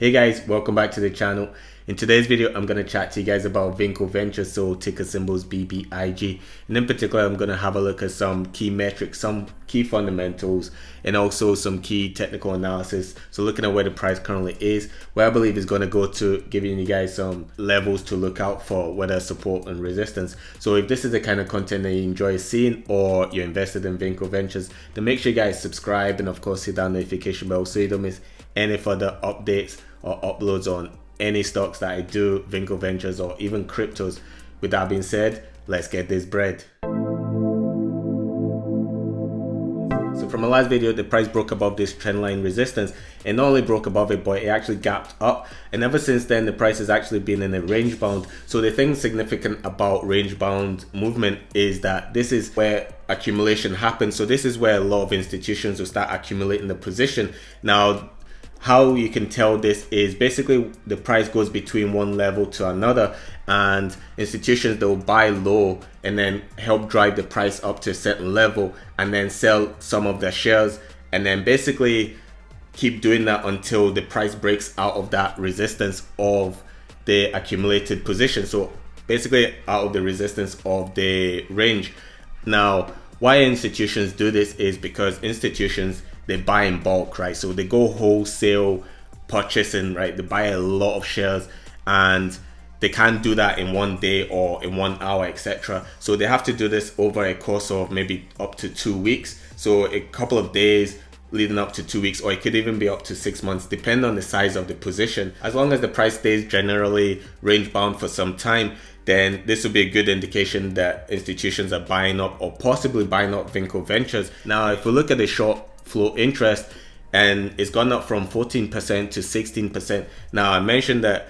Hey guys, welcome back to the channel. In today's video, I'm going to chat to you guys about Vinco Ventures, so ticker symbols BBIG. And in particular, I'm going to have a look at some key metrics, some key fundamentals, and also some key technical analysis. So looking at where the price currently is, where I believe is going to go to, giving you guys some levels to look out for, whether support and resistance. So if this is the kind of content that you enjoy seeing or you're invested in Vinco Ventures, then make sure you guys subscribe and of course hit that notification bell so you don't miss any further updates or uploads on any stocks that I do, Vinco Ventures or even cryptos. With that being said, let's get this bread. So from my last video, the price broke above this trendline resistance, and not only broke above it, but it actually gapped up, and ever since then the price has actually been in a range bound. So the thing significant about range bound movement is that this is where accumulation happens. So this is where a lot of institutions will start accumulating the position. Now how you can tell this is basically the price goes between one level to another, and institutions, they'll buy low and then help drive the price up to a certain level and then sell some of their shares, and then basically keep doing that until the price breaks out of that resistance of the accumulated position. So basically out of the resistance of the range. Now why institutions do this is because institutions, they buy in bulk, right? So they go wholesale purchasing, right? They buy a lot of shares and they can't do that in one day or in 1 hour, etc. So they have to do this over a course of maybe up to 2 weeks. So a couple of days leading up to 2 weeks, or it could even be up to 6 months, depending on the size of the position. As long as the price stays generally range bound for some time, then this will be a good indication that institutions are buying up or possibly buying up Vinco Ventures. Now, if we look at the short flow interest, and it's gone up from 14% to 16%. Now, I mentioned that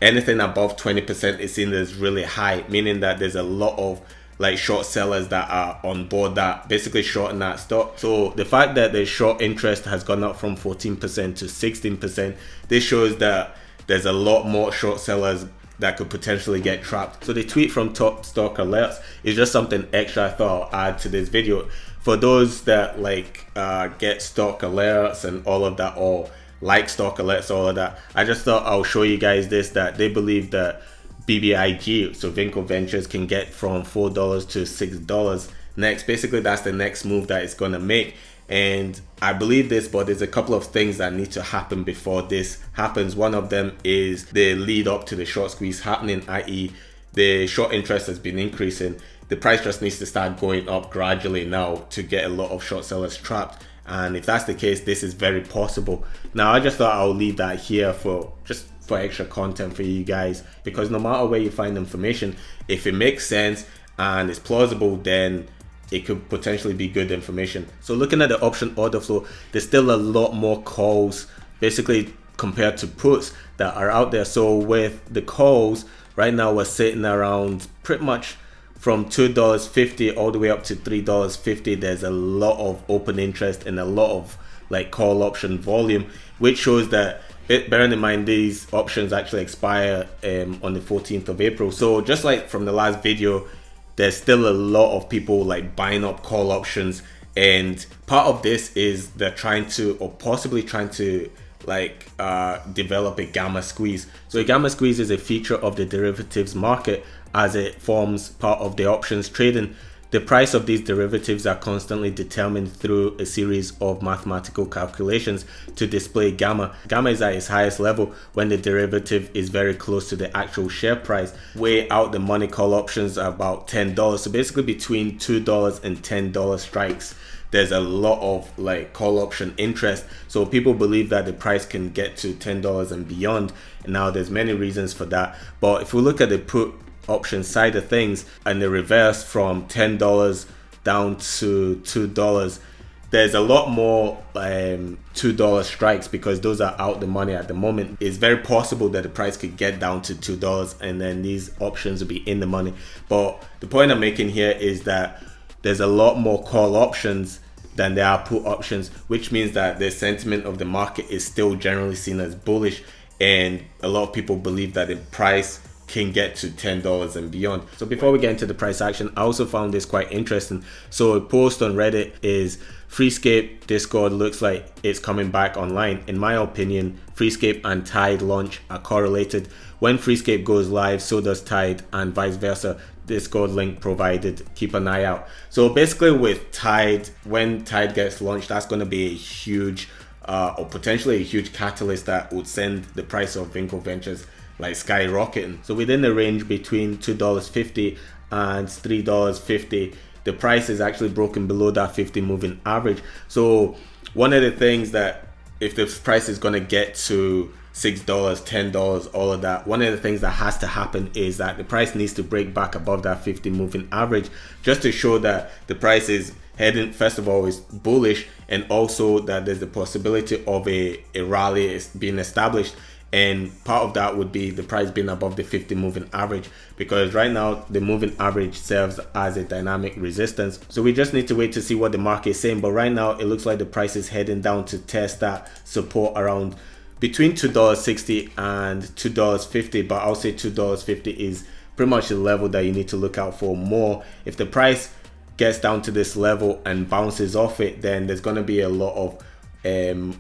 anything above 20% is seen as really high, meaning that there's a lot of like short sellers that are on board that basically shorting that stock. So the fact that the short interest has gone up from 14% to 16%, this shows that there's a lot more short sellers that could potentially get trapped. So the tweet from Top Stock Alerts is just something extra I thought I'll add to this video. For those that like get stock alerts and all of that, or like stock alerts, all of that, I just thought I'll show you guys this, that they believe that BBIG, so Vinco Ventures, can get from $4 to $6 next. Basically that's the next move that it's gonna make, and I believe this, but there's a couple of things that need to happen before this happens. One of them is the lead up to the short squeeze happening, i.e. the short interest has been increasing. The price just needs to start going up gradually now to get a lot of short sellers trapped, and if that's the case, this is very possible. Now I just thought I'll leave that here for extra content for you guys, because no matter where you find information, if it makes sense and it's plausible, then it could potentially be good information. So looking at the option order flow, there's still a lot more calls basically compared to puts that are out there. So with the calls right now, we're sitting around pretty much from $2.50 all the way up to $3.50. There's a lot of open interest and a lot of like call option volume, which shows that, bearing in mind these options actually expire on the 14th of April. So just like from the last video, there's still a lot of people like buying up call options, and part of this is they're trying to, or possibly trying to, like develop a gamma squeeze. So a gamma squeeze is a feature of the derivatives market as it forms part of the options trading. The price of these derivatives are constantly determined through a series of mathematical calculations to display gamma. Gamma is at its highest level when the derivative is very close to the actual share price. Way out the money call options are about $10. So basically between $2 and $10 strikes, there's a lot of like call option interest. So people believe that the price can get to $10 and beyond. And now there's many reasons for that. But if we look at the put option side of things, and the reverse from $10 down to $2, there's a lot more $2 strikes, because those are out the money at the moment. It's very possible that the price could get down to $2 and then these options will be in the money. But the point I'm making here is that there's a lot more call options than there are put options, which means that the sentiment of the market is still generally seen as bullish, and a lot of people believe that the price can get to $10 and beyond. So before we get into the price action, I also found this quite interesting. So a post on Reddit is Freescape Discord looks like it's coming back online. In my opinion, Freescape and Tide launch are correlated. When Freescape goes live, so does Tide, and vice versa. Discord link provided, keep an eye out. So basically with Tide, when Tide gets launched, that's going to be a huge or potentially a huge catalyst that would send the price of Vinco Ventures like skyrocketing. So within the range between $2.50 and $3.50, the price is actually broken below that 50 moving average. So one of the things that if the price is going to get to $6, $10, all of that, one of the things that has to happen is that the price needs to break back above that 50 moving average, just to show that the price is heading, first of all, is bullish, and also that there's the possibility of a rally is being established. And part of that would be the price being above the 50 moving average, because right now the moving average serves as a dynamic resistance. So we just need to wait to see what the market is saying. But right now it looks like the price is heading down to test that support around between $2.60 and $2.50. But I'll say $2.50 is pretty much the level that you need to look out for more. If the price gets down to this level and bounces off it, then there's going to be a lot of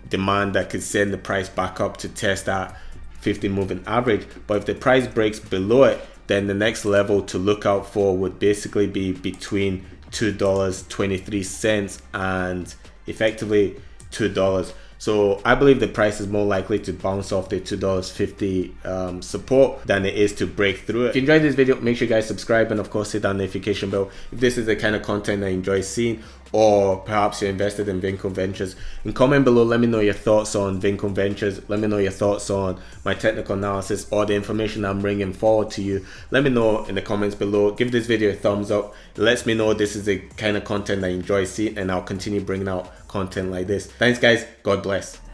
demand that could send the price back up to test that 50 moving average. But if the price breaks below it, then the next level to look out for would basically be between $2.23 and effectively $2. So I believe the price is more likely to bounce off the $2.50 support than it is to break through it. If you enjoyed this video, make sure you guys subscribe and of course hit that notification bell if this is the kind of content I enjoy seeing, or perhaps you're invested in Vinco Ventures. And comment below, let me know your thoughts on Vinco Ventures. Let me know your thoughts on my technical analysis or the information I'm bringing forward to you. Let me know in the comments below. Give this video a thumbs up. It lets me know this is the kind of content I enjoy seeing, and I'll continue bringing out content like this. Thanks guys, God bless.